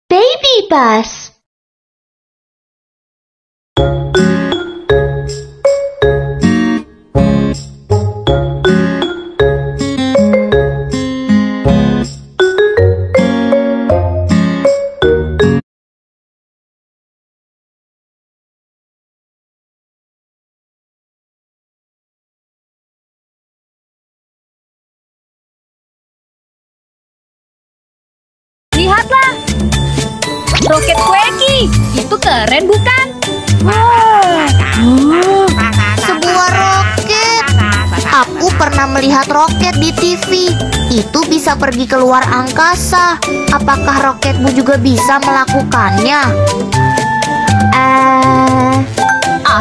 Baby bus. Lihatlah, roket Quacky. Itu keren bukan? Sebuah roket. Aku pernah melihat roket di TV. Itu bisa pergi ke luar angkasa. Apakah roketmu juga bisa melakukannya?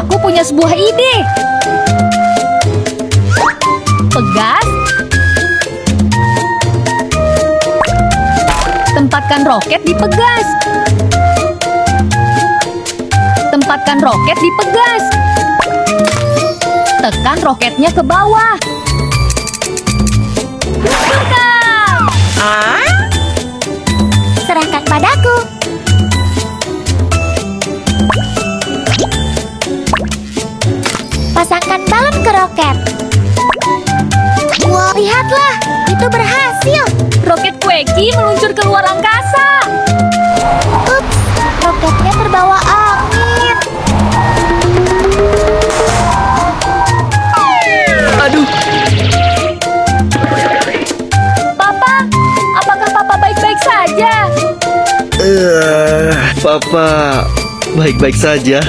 Aku punya sebuah ide. Pegas. Tempatkan roket di Pegas. Tempatkan roket di Pegas. Tekan roketnya ke bawah. Luncurkan! Serahkan padaku. Pasangkan balon ke roket. Wah, lihatlah, itu berhasil. Roket Quacky meluncur ke luar angkasa. Ups, roketnya terbawa angin. Aduh, Papa, apakah Papa baik-baik saja? Papa, baik-baik saja.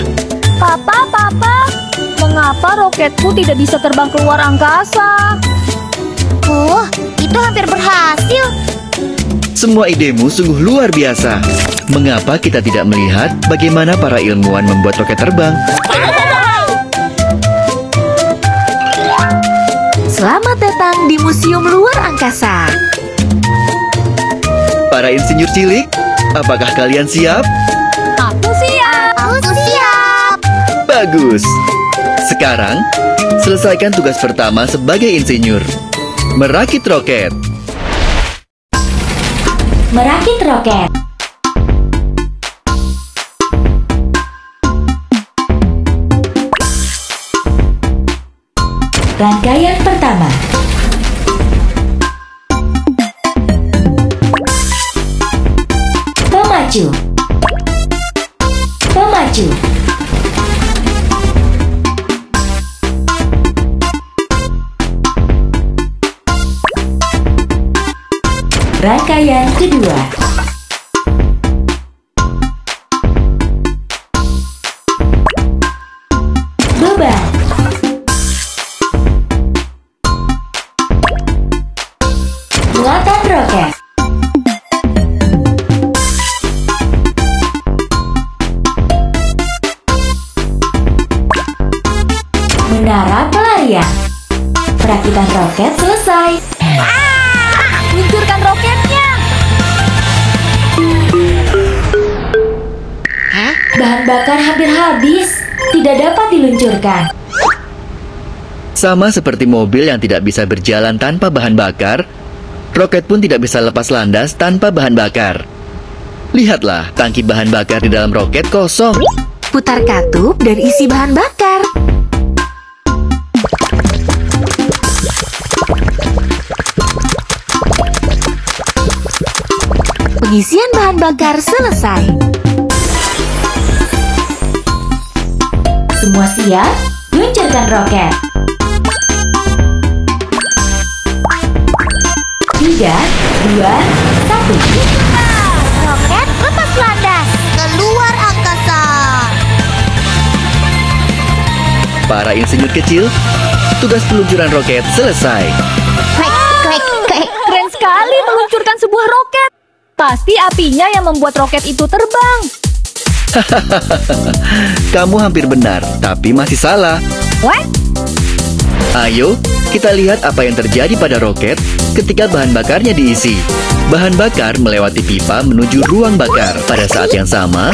Papa, mengapa roketku tidak bisa terbang keluar angkasa? Itu hampir berhasil. Semua idemu sungguh luar biasa. Mengapa kita tidak melihat bagaimana para ilmuwan membuat roket terbang? Selamat datang di Museum Luar Angkasa. Para insinyur cilik, apakah kalian siap? Aku siap. Aku siap. Bagus. Sekarang, selesaikan tugas pertama sebagai insinyur. Merakit roket. Merakit roket. Rangkaian pertama. Pemacu. Pemacu. Rangkaian kedua. Beban. Muatan roket. Menara pelarian. Perakitan roket selesai. Luncurkan roketnya. Bahan bakar hampir habis. Tidak dapat diluncurkan. Sama seperti mobil yang tidak bisa berjalan tanpa bahan bakar, roket pun tidak bisa lepas landas tanpa bahan bakar. Lihatlah, tangki bahan bakar di dalam roket kosong. Putar katup dan isi bahan bakar. Pengisian bahan bakar selesai. Semua siap? Luncurkan roket. 3, 2, 1. Roket lepas landas. Keluar angkasa. Para insinyur kecil, tugas peluncuran roket selesai. Keren sekali meluncurkan sebuah roket. Pasti apinya yang membuat roket itu terbang. Kamu hampir benar, tapi masih salah. What? Ayo, kita lihat apa yang terjadi pada roket ketika bahan bakarnya diisi. Bahan bakar melewati pipa menuju ruang bakar. Pada saat yang sama,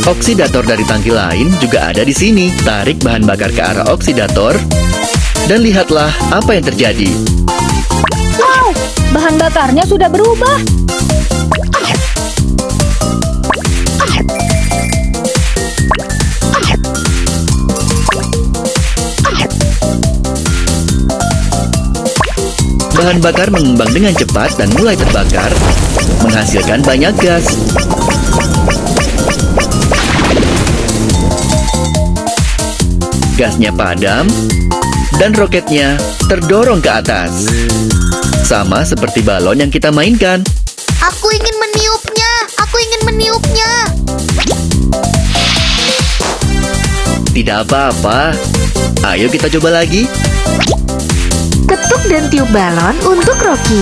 oksidator dari tangki lain juga ada di sini. Tarik bahan bakar ke arah oksidator, dan lihatlah apa yang terjadi. Wow, Bahan bakarnya sudah berubah. Bahan bakar mengembang dengan cepat dan mulai terbakar, menghasilkan banyak gas. Gasnya padam, dan roketnya terdorong ke atas. Sama seperti balon yang kita mainkan. Aku ingin meniupnya. Aku ingin meniupnya. Tidak apa-apa. Ayo kita coba lagi. Ketuk dan tiup balon untuk Rocky.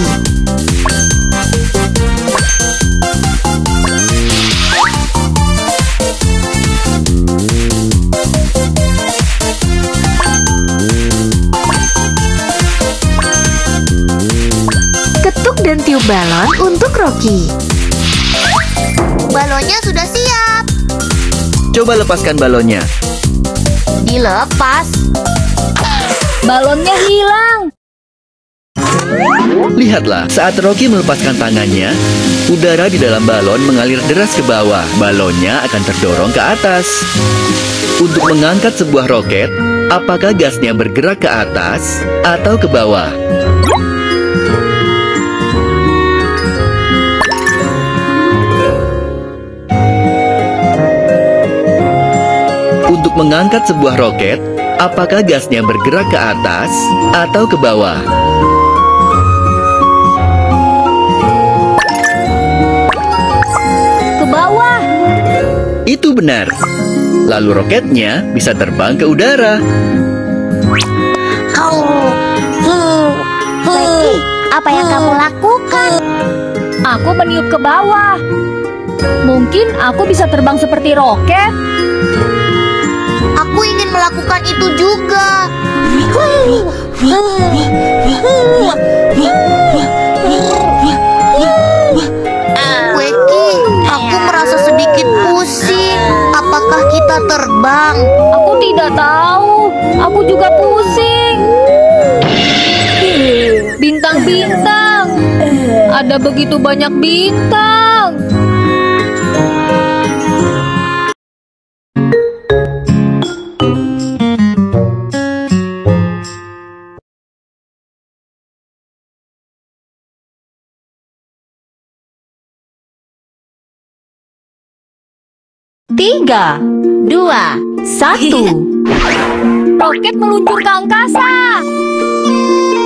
Ketuk dan tiup balon untuk Rocky. Balonnya sudah siap. Coba lepaskan balonnya. Dilepas. Balonnya hilang. Lihatlah, saat Rocky melepaskan tangannya, udara di dalam balon mengalir deras ke bawah. Balonnya akan terdorong ke atas. Untuk mengangkat sebuah roket, apakah gasnya bergerak ke atas atau ke bawah? Untuk mengangkat sebuah roket, apakah gasnya bergerak ke atas atau ke bawah? Ke bawah. Itu benar. Lalu roketnya bisa terbang ke udara. Becky, apa yang kamu lakukan? Aku meniup ke bawah. Mungkin aku bisa terbang seperti roket. Aku ingin melakukan itu juga. Becky, aku merasa sedikit pusing. Apakah kita terbang? Aku tidak tahu. Aku juga pusing. Bintang-bintang. Ada begitu banyak bintang. Tiga, dua, satu. Roket meluncur ke angkasa.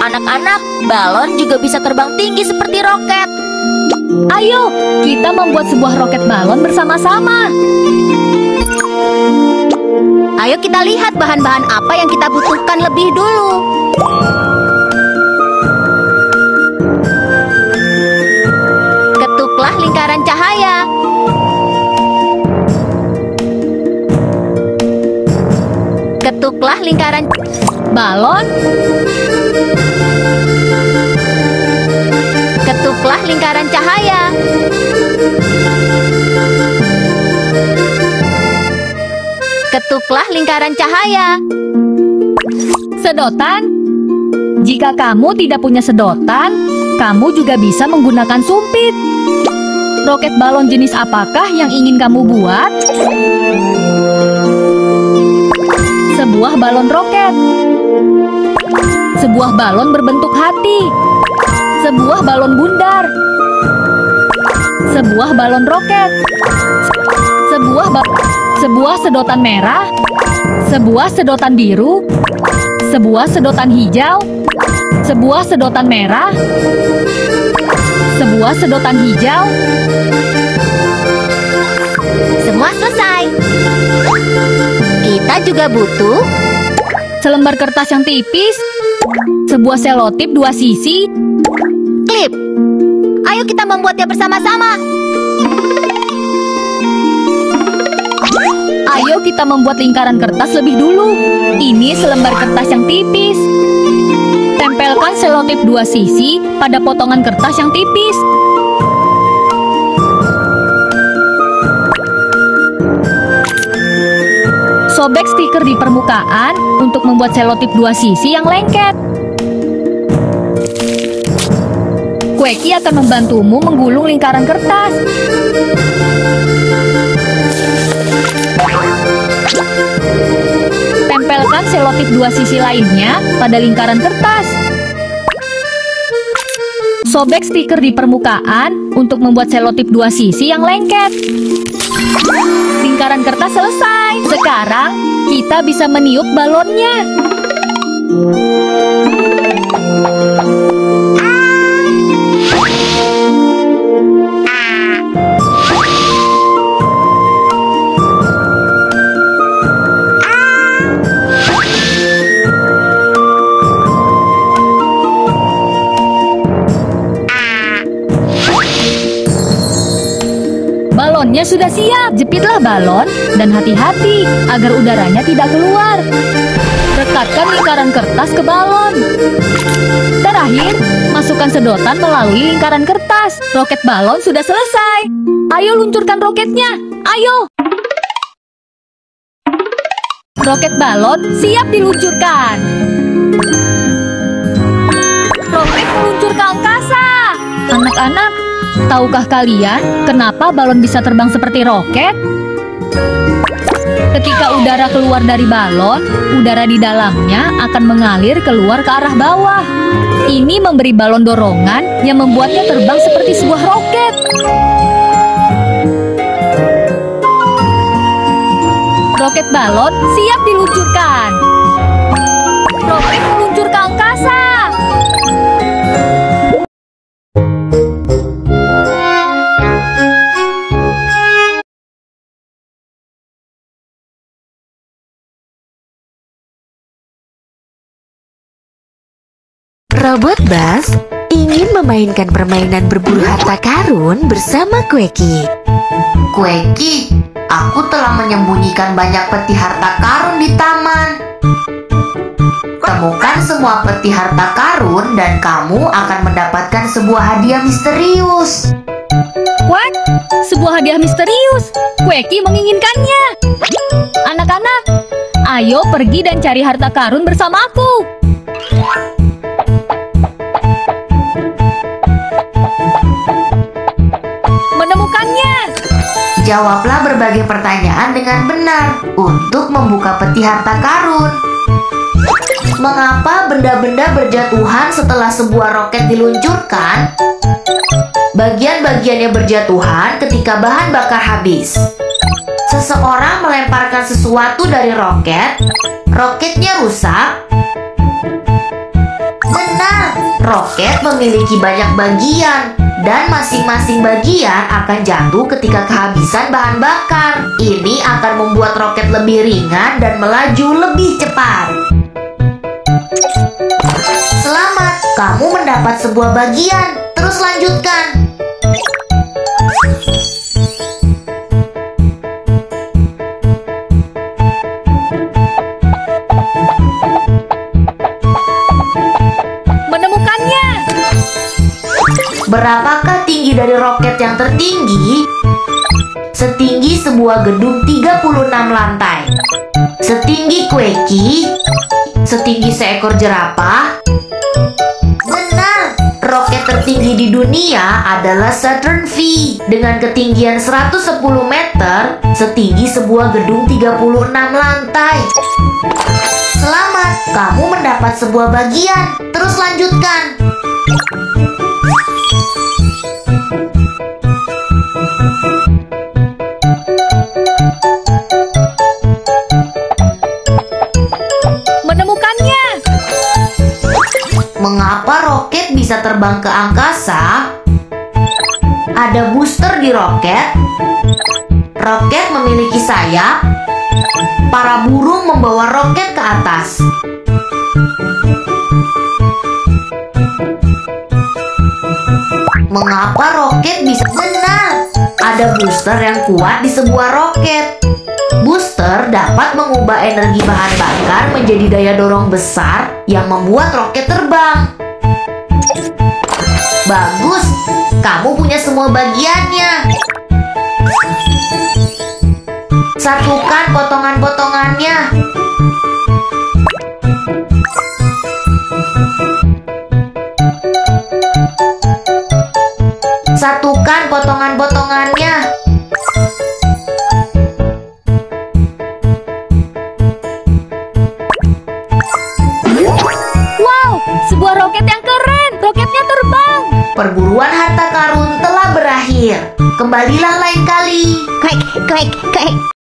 Anak-anak, balon juga bisa terbang tinggi seperti roket. Ayo, kita membuat sebuah roket balon bersama-sama. Ayo kita lihat bahan-bahan apa yang kita butuhkan lebih dulu. Ketuklah lingkaran cahaya. Ketuklah lingkaran Balon, Ketuklah lingkaran cahaya. Ketuklah lingkaran cahaya. sedotan. Jika kamu tidak punya sedotan, kamu juga bisa menggunakan sumpit. Roket balon jenis apakah yang ingin kamu buat? Sebuah balon roket. Sebuah balon berbentuk hati. Sebuah balon bundar. Sebuah balon roket. Sebuah sedotan merah. Sebuah sedotan biru. Sebuah sedotan hijau. Sebuah sedotan merah. Sebuah sedotan hijau. Semua selesai. Kita juga butuh Selembar kertas yang tipis. Sebuah selotip 2 sisi. klip. Ayo kita membuatnya bersama-sama. Ayo kita membuat lingkaran kertas lebih dulu. Ini selembar kertas yang tipis. Tempelkan selotip 2 sisi pada potongan kertas yang tipis. Sobek stiker di permukaan untuk membuat selotip 2 sisi yang lengket. Kueki akan membantumu menggulung lingkaran kertas. Tempelkan selotip dua sisi lainnya pada lingkaran kertas. Sobek stiker di permukaan untuk membuat selotip dua sisi yang lengket. Lingkaran kertas selesai. Sekarang kita bisa meniup balonnya. Balonnya sudah siap. Jepitlah balon dan hati-hati agar udaranya tidak keluar. Rekatkan lingkaran kertas ke balon. Terakhir, masukkan sedotan melalui lingkaran kertas. Roket balon sudah selesai. Ayo luncurkan roketnya. Ayo. Roket balon siap diluncurkan. Roket meluncur ke angkasa. Anak-anak, tahukah kalian kenapa balon bisa terbang seperti roket? Ketika udara keluar dari balon, udara di dalamnya akan mengalir keluar ke arah bawah. Ini memberi balon dorongan yang membuatnya terbang seperti sebuah roket. Roket balon siap diluncurkan. Roket meluncur ke angkasa. Robot Buzz ingin memainkan permainan berburu harta karun bersama Kueki. Kueki, aku telah menyembunyikan banyak peti harta karun di taman. Temukan semua peti harta karun dan kamu akan mendapatkan sebuah hadiah misterius. What? Sebuah hadiah misterius. Kueki menginginkannya. Anak-anak, ayo pergi dan cari harta karun bersamaku. Menemukannya. Jawablah berbagai pertanyaan dengan benar untuk membuka peti harta karun. Mengapa benda-benda berjatuhan setelah sebuah roket diluncurkan? Bagian-bagiannya berjatuhan ketika bahan bakar habis. Seseorang melemparkan sesuatu dari roket, roketnya rusak. Benar, roket memiliki banyak bagian dan masing-masing bagian akan jatuh ketika kehabisan bahan bakar. Ini akan membuat roket lebih ringan dan melaju lebih cepat. Selamat, kamu mendapat sebuah bagian. Terus lanjutkan. Menemukannya. Berapakah tinggi dari roket yang tertinggi? Setinggi sebuah gedung 36 lantai. Setinggi Kueki? Setinggi seekor jerapah? Benar, roket tertinggi di dunia adalah Saturn V dengan ketinggian 110 meter, setinggi sebuah gedung 36 lantai. Selamat, kamu mendapat sebuah bagian. Terus lanjutkan. Menemukannya. Mengapa roket bisa terbang ke angkasa? Ada booster di roket. Roket memiliki sayap. Para burung membawa roket ke atas. Mengapa roket bisa benar? Ada booster yang kuat di sebuah roket. Booster dapat mengubah energi bahan bakar menjadi daya dorong besar yang membuat roket terbang. Bagus, kamu punya semua bagiannya. Satukan potongan-potongannya. Masukkan potongan-potongannya. Wow, sebuah roket yang keren. Roketnya terbang. Perburuan harta karun telah berakhir. Kembalilah lain kali. Kwek, kwek, kwek.